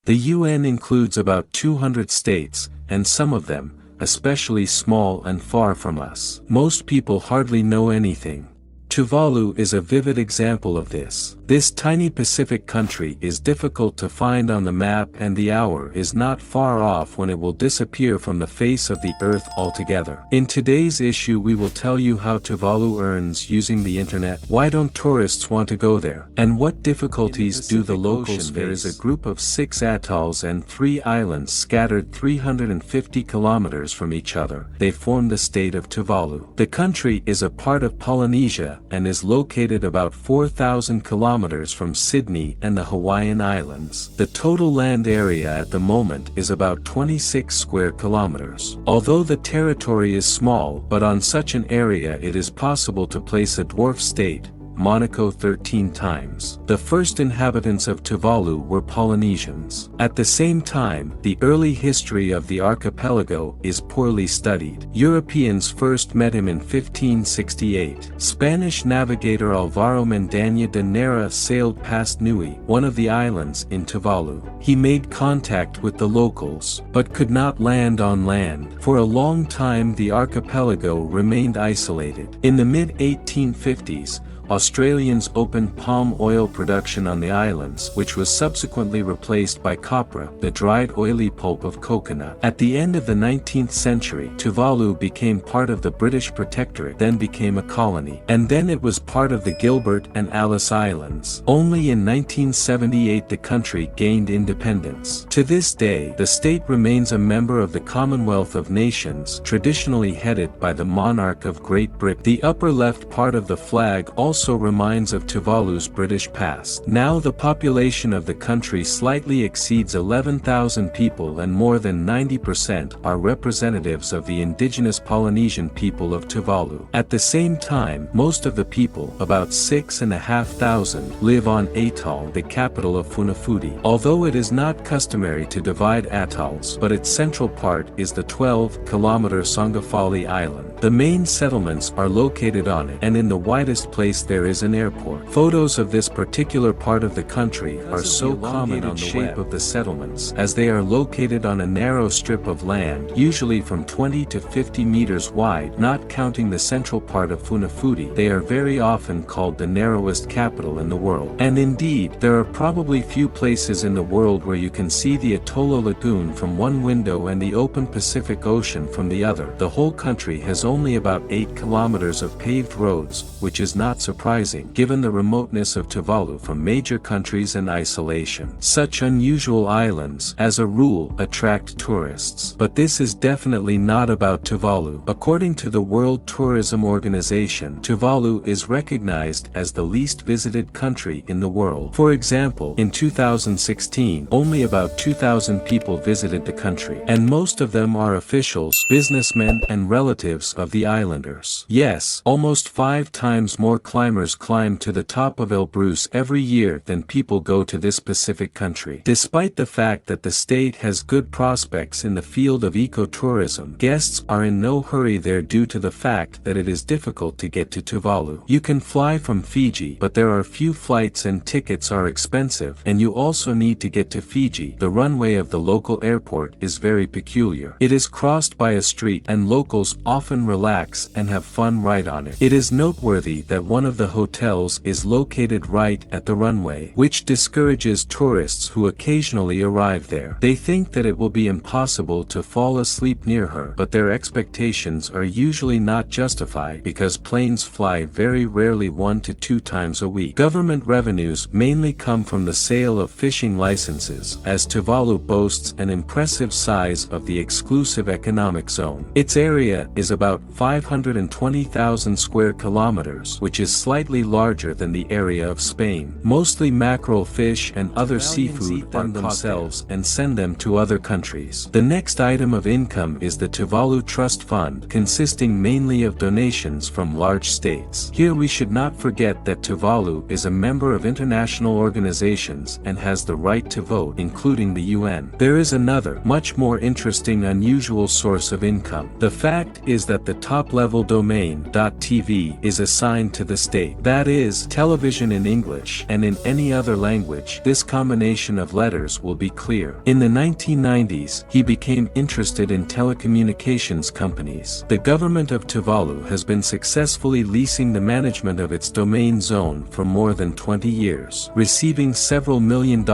The UN includes about 200 states, and some of them, especially small and far from us, most people hardly know anything. Tuvalu is a vivid example of this. This tiny Pacific country is difficult to find on the map, and the hour is not far off when it will disappear from the face of the earth altogether. In today's issue we will tell you how Tuvalu earns using the internet, why don't tourists want to go there, and what difficulties do the locals face. There is a group of 6 atolls and 3 islands scattered 350 kilometers from each other. They form the state of Tuvalu. The country is a part of Polynesia and is located about 4,000 kilometers from Sydney and the Hawaiian Islands. The total land area at the moment is about 26 square kilometers. Although the territory is small, but on such an area it is possible to place a dwarf state, Monaco 13 times. The first inhabitants of Tuvalu were Polynesians. At the same time, the early history of the archipelago is poorly studied. Europeans first met him in 1568. Spanish navigator Alvaro Mendaña de Nera sailed past Nui, one of the islands in Tuvalu. He made contact with the locals, but could not land on land. For a long time the archipelago remained isolated. In the mid-1850s, Australians opened palm oil production on the islands, which was subsequently replaced by copra, the dried oily pulp of coconut. At the end of the 19th century, Tuvalu became part of the British Protectorate, then became a colony, and then it was part of the Gilbert and Alice Islands. Only in 1978 the country gained independence. To this day, the state remains a member of the Commonwealth of Nations, traditionally headed by the monarch of Great Britain. The upper left part of the flag also reminds of Tuvalu's British past. Now the population of the country slightly exceeds 11,000 people, and more than 90% are representatives of the indigenous Polynesian people of Tuvalu. At the same time, most of the people, about 6,500, live on Atoll, the capital of Funafuti. Although it is not customary to divide atolls, but its central part is the 12-kilometer Songafali Island. The main settlements are located on it, and in the widest place there is an airport. Photos of this particular part of the country are so common on the shape of the settlements, as they are located on a narrow strip of land, usually from 20 to 50 meters wide. Not counting the central part of Funafuti, they are very often called the narrowest capital in the world. And indeed, there are probably few places in the world where you can see the Atolo Lagoon from one window and the open Pacific Ocean from the other. The whole country has only about 8 kilometers of paved roads, which is not surprising, given the remoteness of Tuvalu from major countries and isolation. Such unusual islands, as a rule, attract tourists. But this is definitely not about Tuvalu. According to the World Tourism Organization, Tuvalu is recognized as the least visited country in the world. For example, in 2016, only about 2,000 people visited the country, and most of them are officials, businessmen, and relatives of the islanders. Yes, almost 5 times more climbers climb to the top of Elbrus every year than people go to this Pacific country. Despite the fact that the state has good prospects in the field of ecotourism, guests are in no hurry there due to the fact that it is difficult to get to Tuvalu. You can fly from Fiji, but there are few flights and tickets are expensive, and you also need to get to Fiji. The runway of the local airport is very peculiar. It is crossed by a street, and locals often relax and have fun right on it. It is noteworthy that one of the hotels is located right at the runway, which discourages tourists who occasionally arrive there. They think that it will be impossible to fall asleep near her, but their expectations are usually not justified because planes fly very rarely 1 to 2 times a week. Government revenues mainly come from the sale of fishing licenses, as Tuvalu boasts an impressive size of the exclusive economic zone. Its area is about 520,000 square kilometers, which is slightly larger than the area of Spain. Mostly mackerel fish and other seafood are themselves and send them to other countries. The next item of income is the Tuvalu Trust Fund, consisting mainly of donations from large states. Here we should not forget that Tuvalu is a member of international organizations and has the right to vote, including the UN. There is another, much more interesting unusual source of income. The fact is that the top-level domain .tv is assigned to the state. That is, television in English and in any other language. This combination of letters will be clear. In the 1990s, he became interested in telecommunications companies. The government of Tuvalu has been successfully leasing the management of its domain zone for more than 20 years, receiving several $million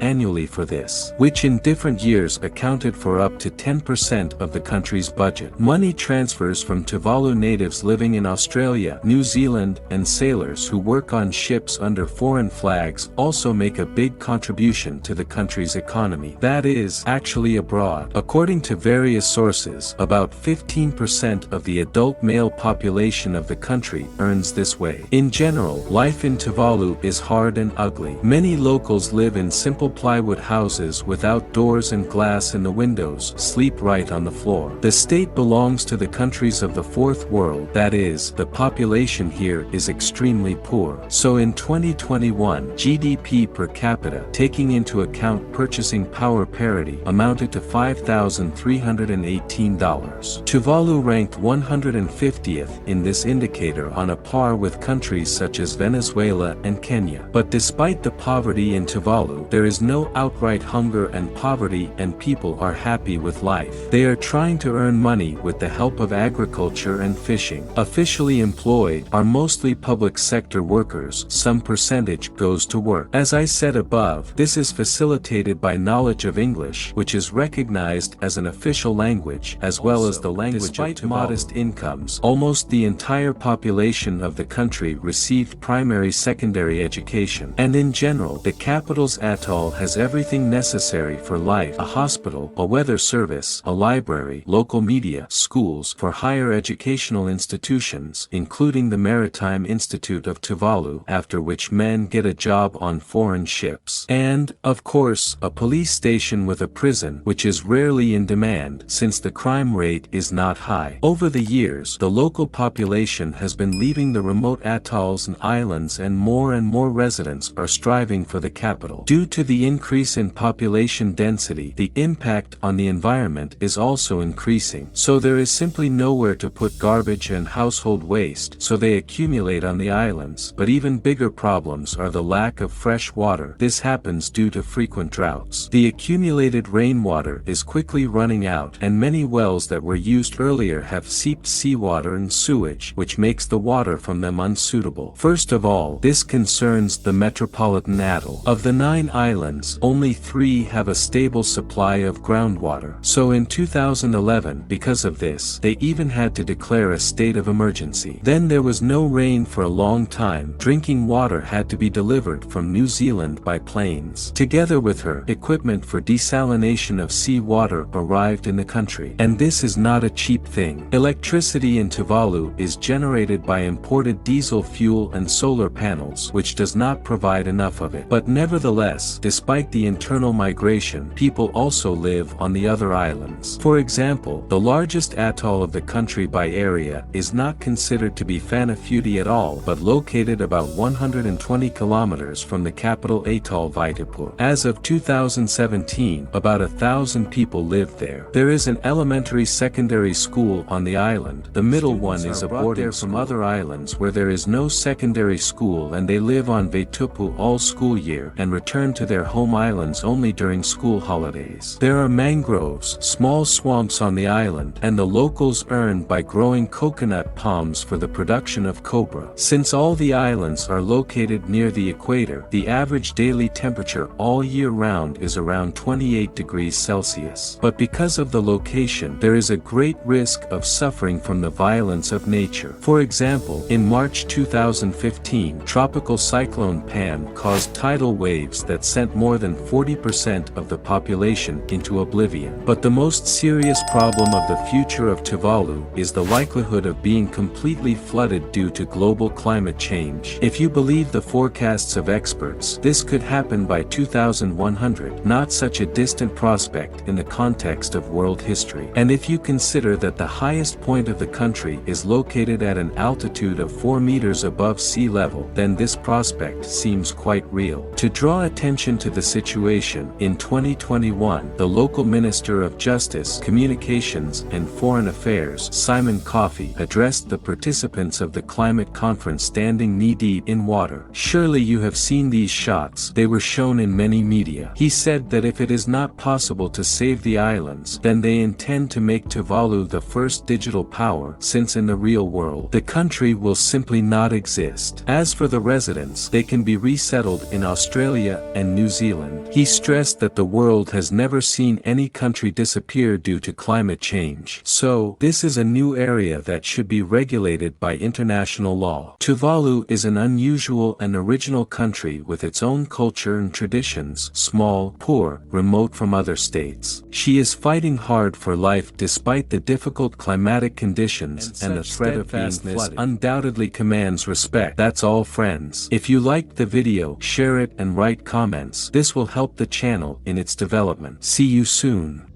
annually for this, which in different years accounted for up to 10% of the country's budget. Money transfers from Tuvalu natives living in Australia, New Zealand, and sailors who work on ships under foreign flags also make a big contribution to the country's economy. That is, actually abroad. According to various sources, about 15% of the adult male population of the country earns this way. In general, life in Tuvalu is hard and ugly. Many locals live in simple plywood houses without doors and glass in the windows, sleep right on the floor. The state belongs to the countries of the fourth world, that is, the population here is extremely poor. So in 2021, GDP per capita, taking into account purchasing power parity, amounted to $5,318. Tuvalu ranked 150th in this indicator, on a par with countries such as Venezuela and Kenya. But despite the poverty in Tuvalu, there is no outright hunger and poverty, and people are happy with life. They are trying to earn money with the help of agriculture and fishing. Officially employed are mostly public sector workers. Some percentage goes to work. As I said above, this is facilitated by knowledge of English, which is recognized as an official language, as well as the language of Tuvalu. Despite modest incomes, almost the entire population of the country received primary-secondary education. And in general, the capital's atoll has everything necessary for life: a hospital, a weather service, a library, local media, schools, for higher educational institutions, including the Maritime Institute of Tuvalu, after which men get a job on foreign ships. And, of course, a police station with a prison, which is rarely in demand, since the crime rate is not high. Over the years, the local population has been leaving the remote atolls and islands, and more residents are striving for the capital. Due to the increase in population density, the impact on the environment is also increasing. So there is simply nowhere to put garbage and household waste, so they accumulate on the islands. But even bigger problems are the lack of fresh water. This happens due to frequent droughts. The accumulated rainwater is quickly running out, and many wells that were used earlier have seeped seawater and sewage, which makes the water from them unsuitable. First of all, this concerns the metropolitan atoll. Of the 9 islands, only 3 have a stable supply of groundwater. So in 2011, because of this, they even had to declare a state of emergency. Then there was no rain for a long time. Drinking water had to be delivered from New Zealand by planes. Together with her, equipment for desalination of seawater arrived in the country. And this is not a cheap thing. Electricity in Tuvalu is generated by imported diesel fuel and solar panels, which does not provide enough of it. But nevertheless, despite the internal migration, people also live on the other islands. For example, the largest atoll of the country by area is not considered to be Funafuti at all, but located about 120 kilometers from the capital atoll Vaitapur. As of 2017, about 1,000 people lived there. There is an elementary-secondary school on the island. The middle one is a boarding school. From other islands where there is no secondary school, and they live on Vaitupu all school year and return to their home islands only during school holidays. There are mangroves, small swamps on the island, and the locals earn by growing coconut palms for the production of copra. Since all the islands are located near the equator, the average daily temperature all year round is around 28 degrees Celsius. But because of the location, there is a great risk of suffering from the violence of nature. For example, in March 2015, tropical cyclone Pan caused tidal waves that sent more than 40% of the population into oblivion. But the most serious problem of the future of Tuvalu is the likelihood of being completely flooded due to global climate change. If you believe the forecasts of experts, this could happen by 2100, not such a distant prospect in the context of world history. And if you consider that the highest point of the country is located at an altitude of 4 meters above sea level, then this prospect seems quite real. To draw attention to the situation, in 2021, the local Minister of Justice, Communications and Foreign Affairs, Simon Coffey, addressed the participants of the climate conference standing knee-deep in water. Surely you have seen these shots, they were shown in many media. He said that if it is not possible to save the islands, then they intend to make Tuvalu the first digital power, since in the real world, the country will simply not exist. As for the residents, they can be resettled in Australia and New Zealand. He stressed that the world has never seen any country disappear due to climate change. So, this is a new area that should be regulated by international law. Tuvalu is an unusual and original country with its own culture and traditions, small, poor, remote from other states. She is fighting hard for life despite the difficult climatic conditions, and the threat of being flooded undoubtedly commands respect. That's all, friends. If you liked the video, share it and write comments. This will help the channel in its development. See you soon.